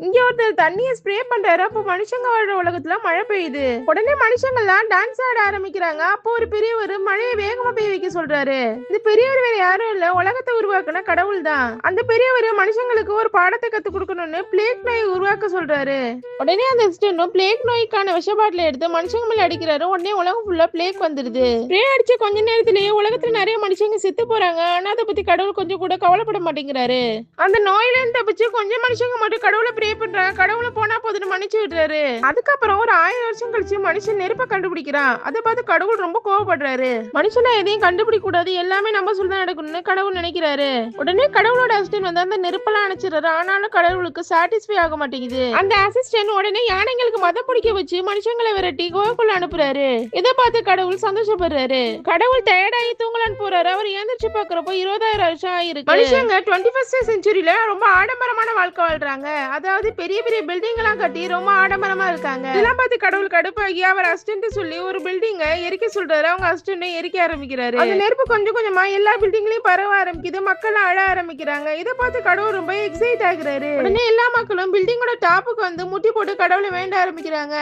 இங்க ஒருத்தர் தண்ணிய ஸ்ப்ரே பண்றாரு. அப்போ மனுஷங்க வாழ்ற உலகத்துல மழை பெய்யுது. உடனே மனுஷங்க எல்லாம் டான்ஸ் ஆட ஆரம்பிக்கிறாங்க. அப்போ ஒரு பெரியவர் மழையை வேகமா பெய்ய வைக்க சொல்றாரு. இந்த பெரியவர் வேற யாரும் இல்ல, உலகத்தை உருவாக்குன கடவுள் தான். அந்த பெரியவர் மனுஷங்களுக்கு ஒரு பாடத்தை கத்து கொடுக்கணும்னு பிளேக் நோயை உருவாக்க சொல்றாரு. உடனே அந்த அசிஸ்டன்டும் பிளேக் நோய்க்கான விஷ பாட்டில எடுத்து மனுஷங்க மேல அடிக்கிறாரு. உடனே உலகம் ஃபுல்லா பிளேக் வந்துருது. ஸ்ப்ரே அடிச்ச கொஞ்ச நேரத்திலேயே உலகத்துல நிறைய மனுஷங்க செத்து போறாங்க. ஆனா அதை பத்தி கடவுள் கொஞ்சம் கூட கவலைப்பட மாட்டேங்கிறாரு. அந்த நோயில இருந்து தப்பிச்சு கொஞ்சம் மனுஷங்க மட்டும் கடவுளை ப்ரே பண்றாங்க. கடவுளை போனா போதுன்னு மன்னிச்சு விடுறாரு. அதுக்கப்புறம் ஒரு 1000 வருஷம் கழிச்சு மனுஷன் நெருப்பை கண்டுபிடிக்கிறான். அதை பார்த்து கடவுள் ரொம்ப கோவப்படுறாரு. மனுஷனா எதையும் கண்டுபிடிக்க கூடாது, எல்லாமே நம்ம சொல்ல நடக்கணும்னு கடவுள் நினைக்கிறாரு. உடனே கடவுளோட அசிஸ்டன்ட் வந்து அந்த நெருப்பெல்லாம் அணைச்சிடுறாரு. ஆனாலும் கடவுளுக்கு சாட்டிஸ்ஃபை ஆக மாட்டேங்குது. அந்த அசிஸ்டன்ட் உடனே யானைங்களுக்கு மதம் பிடிக்க வச்சு மனுஷங்களை விரட்டி கோவக்குள்ள அனுப்புறாரு. இதை பார்த்து கடவுள் சந்தோஷப்படுறாரு. கடவுள் டயர்டாகி தூங்கலான்னு போறாரு. அவர் ஏந்திரிச்சு பாக்குறப்போ 20,000 வருஷம் ஆயிருக்கு. மனுஷங்க 21st செஞ்சுரியில ரொம்ப ஆடம்பரமான வாழ்க்கை வாழ்றாங்க. அதாவது பெரிய பெரிய பில்டிங் எல்லாம் கட்டி ரொம்ப ஆடம்பரமா இருக்காங்க. இதெல்லாம் பார்த்து கடவுள் கடுப்பாகி அவர் அசிஸ்டன்ட் சொல்லி ஒரு பில்டிங்கை எரிக்க சொல்றாரு. அவங்க அசிஸ்டன்ட் எரிக்க ஆரம்பிக்கிறாரு. அந்த நெருப்பு கொஞ்சம் கொஞ்சமா எல்லா பில்டிங்லயும் பரவ ஆரம்பிக்குது. மக்கள் அழ ஆரம்பிக்கிறாங்க. இதை பார்த்து கடவுள் ரொம்ப எக்ஸைட் ஆகுறாரு. உடனே எல்லா மக்களும் பில்டிங்கோட டாப்புக்கு வந்து முட்டி போட்டு கடவுளை வேண்ட ஆரம்பிக்கிறாங்க.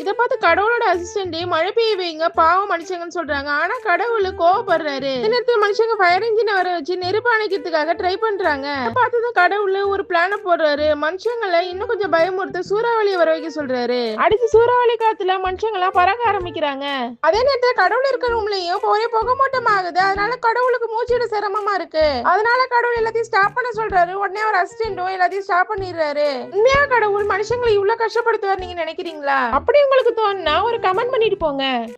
இதை பார்த்து கடவுளோட அசிஸ்டன்ட் மழை பெய்ய வைங்க, பாவம் மனுஷங்கன்னு சொல்றாங்க. ஆனா கடவுள் கோவப்படுறாரு. இந்த நேரத்துல மனுஷங்க ஃபயர் இன்ஜினை வர வச்சு நெருப்பு அணைக்கிறதுக்காக ட்ரை பண்றாங்க. பார்த்ததும் கடவுள் ஒரு பிளான போடுறாரு. மனுஷங்களை இன்னும் கொஞ்சம் பயமுறுத்த சூறாவளியை வர வைக்க சொல்றாரு. அடுத்து சூறாவளி காத்துல மனுஷங்களாம் பறக்க ஆரம்பிக்கிறாங்க. அதே நேரத்துல கடவுள் இருக்கிற ரூம்லயும் ஒரே புகை மூட்டம் ஆகுது. அதனால கடவுளுக்கு மூச்சிட சிரமமா இருக்கு. அதனால கடவுள் எல்லாத்தையும் ஸ்டாப் பண்ண சொல்றாரு. உடனே அவர் அசிஸ்டன்டும் எல்லாத்தையும் ஸ்டாப் பண்ணிடுறாரு. உண்மையா கடவுள் மனுஷங்களை இவ்வளவு கஷ்டப்படுத்துவார் நீங்க நினைக்கிறீங்களா? அப்படி உங்களுக்கு தோணுனா ஒரு கமெண்ட் பண்ணிட்டு போங்க.